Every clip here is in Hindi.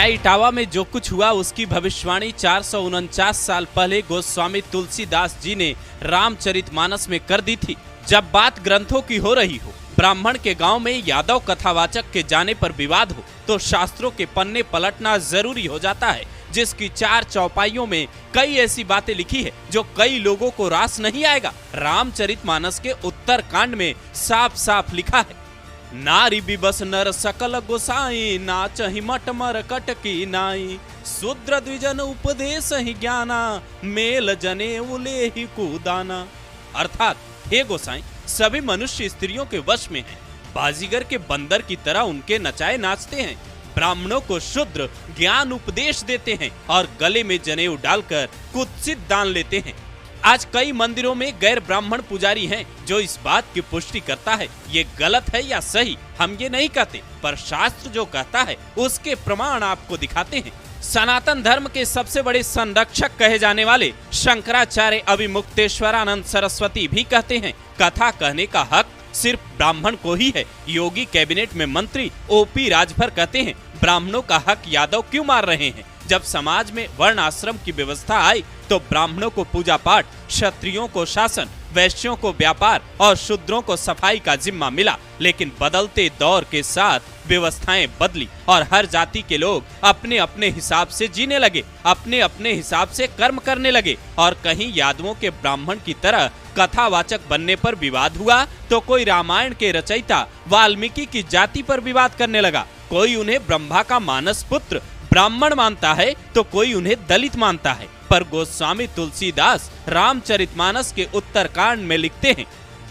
इटावा में जो कुछ हुआ उसकी भविष्यवाणी 449 साल पहले गोस्वामी तुलसीदास जी ने रामचरितमानस में कर दी थी। जब बात ग्रंथों की हो रही हो, ब्राह्मण के गांव में यादव कथावाचक के जाने पर विवाद हो, तो शास्त्रों के पन्ने पलटना जरूरी हो जाता है, जिसकी 4 चौपाइयों में कई ऐसी बातें लिखी है जो कई लोगों को रास नहीं आएगा। रामचरितमानस के उत्तर कांड में साफ साफ लिखा है, नारी बिबस नर सकल गोसाई, नाचहि मट मर कटकी नाई, शूद्र द्विजन उपदेश ही ज्ञाना, मेल जने उले ही कुदाना। अर्थात हे गोसाई, सभी मनुष्य स्त्रियों के वश में हैं, बाजीगर के बंदर की तरह उनके नचाए नाचते हैं, ब्राह्मणों को शूद्र ज्ञान उपदेश देते हैं और गले में जनेऊ डालकर कुत्सित दान लेते हैं। आज कई मंदिरों में गैर ब्राह्मण पुजारी हैं जो इस बात की पुष्टि करता है। ये गलत है या सही हम ये नहीं कहते, पर शास्त्र जो कहता है उसके प्रमाण आपको दिखाते हैं। सनातन धर्म के सबसे बड़े संरक्षक कहे जाने वाले शंकराचार्य अभिमुक्तेश्वरानंद सरस्वती भी कहते हैं, कथा कहने का हक सिर्फ ब्राह्मण को ही है। योगी कैबिनेट में मंत्री ओपी राजभर कहते हैं, ब्राह्मणों का हक यादव क्यों मार रहे हैं? जब समाज में वर्ण आश्रम की व्यवस्था आई तो ब्राह्मणों को पूजा पाठ, क्षत्रियों को शासन, वैश्यों को व्यापार और शूद्रों को सफाई का जिम्मा मिला। लेकिन बदलते दौर के साथ व्यवस्थाएं बदली और हर जाति के लोग अपने अपने हिसाब से जीने लगे, अपने अपने हिसाब से कर्म करने लगे। और कहीं यादवों के ब्राह्मण की तरह कथावाचक बनने पर विवाद हुआ तो कोई रामायण के रचयिता वाल्मीकि की जाति पर विवाद करने लगा। कोई उन्हें ब्रह्मा का मानस पुत्र ब्राह्मण मानता है तो कोई उन्हें दलित मानता है। पर गोस्वामी तुलसीदास रामचरितमानस के उत्तरकांड में लिखते हैं,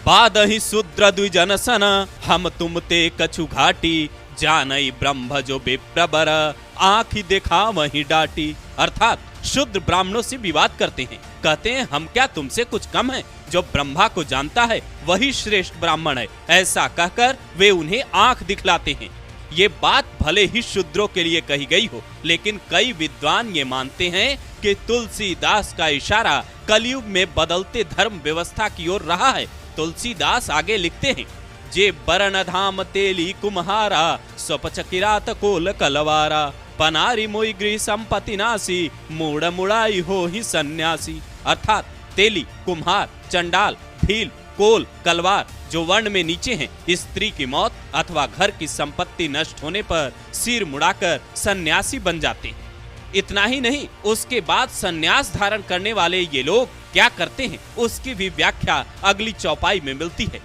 बादहि शूद्र द्विजन सन, हम तुम ते कछु घाटी, जानई ब्रह्म जो विप्रबर, आँखी देखा वही डाटी। अर्थात शूद्र ब्राह्मणों से विवाद करते हैं, कहते हैं हम क्या तुमसे कुछ कम है? जो ब्रह्मा को जानता है वही श्रेष्ठ ब्राह्मण है। ऐसा कहकर वे उन्हें आंख दिखलाते हैं। ये बात भले ही शूद्रों के लिए कही गई हो, लेकिन कई विद्वान ये मानते हैं कि तुलसीदास का इशारा कलयुग में बदलते धर्म व्यवस्था की ओर रहा है। तुलसीदास आगे लिखते हैं, जे बरन धाम तेली कुम्हारा, स्वपच किरात कोल कलवारा, पनारी मोई गृह संपत्ति नासी, मूड मुड़ाई हो ही सन्यासी। अर्थात तेली, कुम्हार, चंडाल, भील, कोल, कलवार जो वर्ण में नीचे हैं, स्त्री की मौत अथवा घर की संपत्ति नष्ट होने पर सिर मुड़ाकर सन्यासी बन जाते हैं। इतना ही नहीं, उसके बाद सन्यास धारण करने वाले ये लोग क्या करते हैं उसकी भी व्याख्या अगली चौपाई में मिलती है।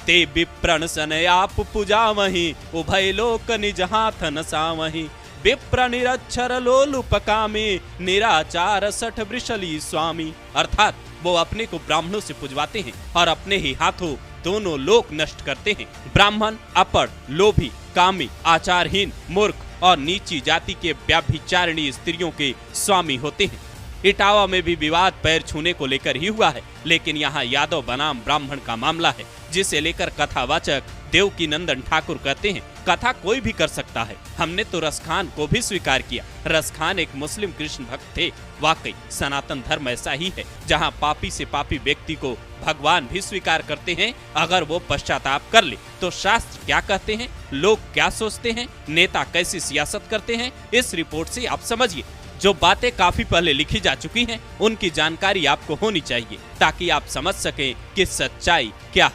ते विप्रण सन आप पूजा वही, उभय लोक निज हाथ नसावही, विप्र निरक्षर लोलुपकामी, निराचार सठ वृषली स्वामी। अर्थात वो अपने को ब्राह्मणों से पुजवाते हैं और अपने ही हाथों दोनों लोक नष्ट करते हैं। ब्राह्मण अपढ़, लोभी, कामी, आचारहीन, मूर्ख और नीची जाति के व्यभिचारिणी स्त्रियों के स्वामी होते हैं। इटावा में भी विवाद पैर छूने को लेकर ही हुआ है, लेकिन यहाँ यादव बनाम ब्राह्मण का मामला है, जिसे लेकर कथावाचक देवकी नंदन ठाकुर कहते हैं, कथा कोई भी कर सकता है। हमने तो रसखान को भी स्वीकार किया। रसखान एक मुस्लिम कृष्ण भक्त थे। वाकई सनातन धर्म ऐसा ही है, जहाँ पापी से पापी व्यक्ति को भगवान भी स्वीकार करते हैं अगर वो पश्चाताप कर ले। तो शास्त्र क्या कहते हैं, लोग क्या सोचते हैं, नेता कैसी सियासत करते हैं, इस रिपोर्ट से आप समझिए। जो बातें काफी पहले लिखी जा चुकी हैं, उनकी जानकारी आपको होनी चाहिए ताकि आप समझ सकें कि सच्चाई क्या है।